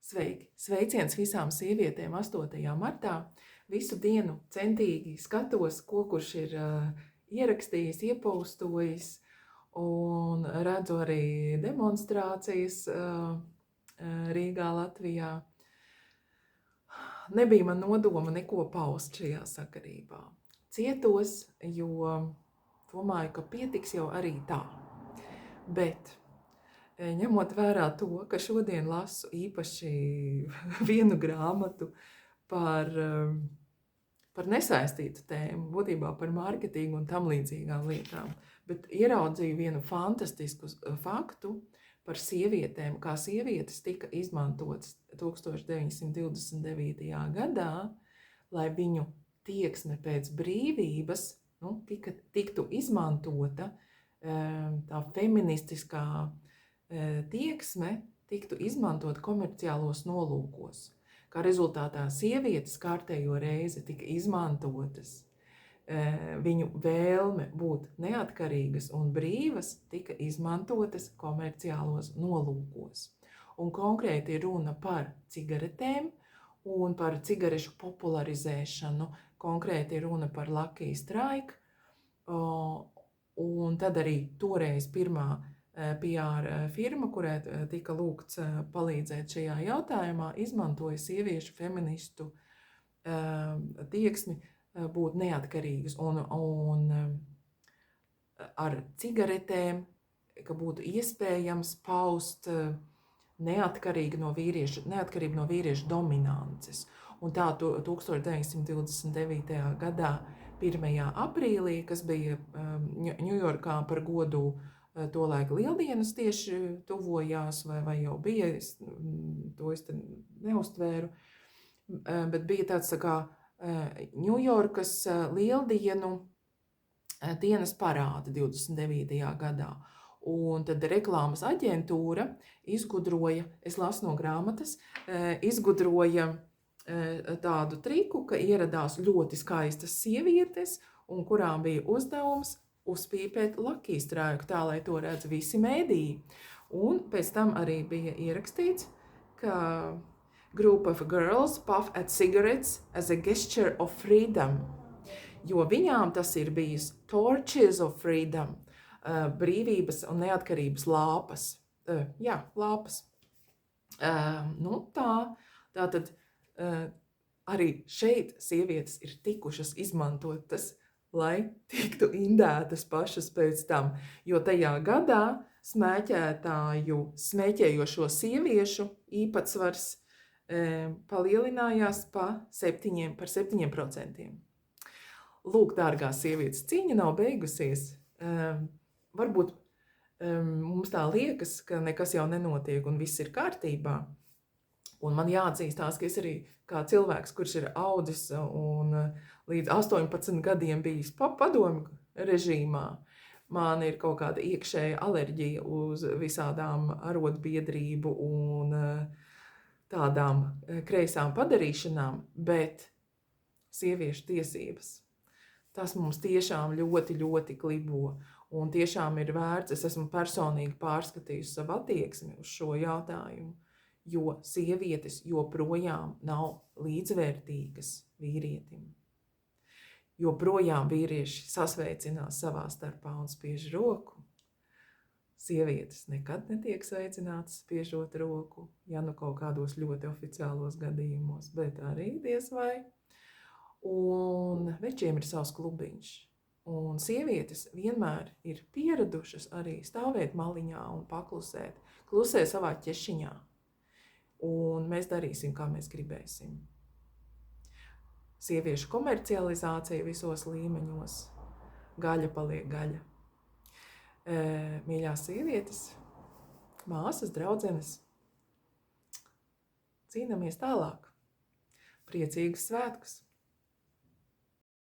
Sveiki! Sveiciens visām sievietēm 8. martā. Visu dienu centīgi skatos, ko kurš ir ierakstījis, iepostojis, un redzu arī demonstrācijas Rīgā, Latvijā. Nebija man nodoma neko paust šajā sakarībā. Cietos, jo domāju, ka pietiks jau arī tā. Bet ņemot vērā to, ka šodien lasu īpaši vienu grāmatu par nesaistītu tēmu, būtībā par mārketingu un tam līdzīgām lietām, bet ieraudzīju vienu fantastisku faktu par sievietēm, kā sievietes tika izmantotas 1929. gadā, lai viņu tieksme pēc brīvības tiktu izmantota, tā feministiskā tieksme tiktu izmantot komerciālos nolūkos. Kā rezultātā sievietes kārtējo reizi tika izmantotas, viņu vēlme būt neatkarīgas un brīvas tika izmantotas komerciālos nolūkos. Un konkrēti runa par cigaretēm un par cigarešu popularizēšanu, konkrēti runa par Lucky Strike, un tad arī toreiz pirmā PR firma, kurai tika lūgts palīdzēt šajā jautājumā, izmantoja sieviešu feministu tieksmi būt neatkarīgas un ar cigaretēm, ka būtu iespējams paust neatkarību no vīriešu dominances. Un tā 1929. gadā 1. aprīlī, kas bija Ņujorkā par godu tolaik lieldienas tieši tuvojās, vai jau bija, to es te neuztvēru, bet bija tāds tā kā Ņujorkas lieldienu dienas parāda 29. gadā. Un tad reklāmas aģentūra izgudroja, es lasu no grāmatas, izgudroja tādu triku, ka ieradās ļoti skaistas sievietes, un kurām bija uzdevums uzpīpēt Lucky Strike, tā lai to redz visi mēdīji. Un pēc tam arī bija ierakstīts, ka group of girls puff at cigarettes as a gesture of freedom, jo viņām tas ir bijis torches of freedom, brīvības un neatkarības lāpas. Lāpas. Tātad arī šeit sievietes ir tikušas izmantotas, lai tiktu indētas pašas pēc tam, jo tajā gadā smēķējošo sieviešu īpatsvars palielinājās par 7%. Lūk, dārgās sievietes, cīņa nav beigusies. Varbūt mums tā liekas, ka nekas jau nenotiek un viss ir kārtībā. Un man jāatzīstās, ka es arī kā cilvēks, kurš ir audzis un līdz 18 gadiem bijis padomju režīmā, man ir kaut kāda iekšēja alerģija uz visādām arotbiedrību un tādām kreisām padarīšanām, bet sieviešu tiesības, tas mums tiešām ļoti, ļoti klibo. Un tiešām ir vērts, es esmu personīgi pārskatījusi savu attieksmi uz šo jautājumu, jo sievietes joprojām nav līdzvērtīgas vīrietim. Joprojām vīrieši sasveicinās savā starpā un spiež roku. Sievietes nekad netiek sveicinātas spiežot roku, ja nu kaut kādos ļoti oficiālos gadījumos, bet arī diez vai. Un večiem ir savs klubiņš. Un sievietes vienmēr ir pieradušas arī stāvēt maliņā un paklusēt, klusē savā ķešiņā. Un mēs darīsim, kā mēs gribēsim. Sieviešu komercializācija visos līmeņos. Gaļa paliek gaļa. Mīļās sievietes, māsas, draudzenes, cīnāmies tālāk. Priecīgus svētkus!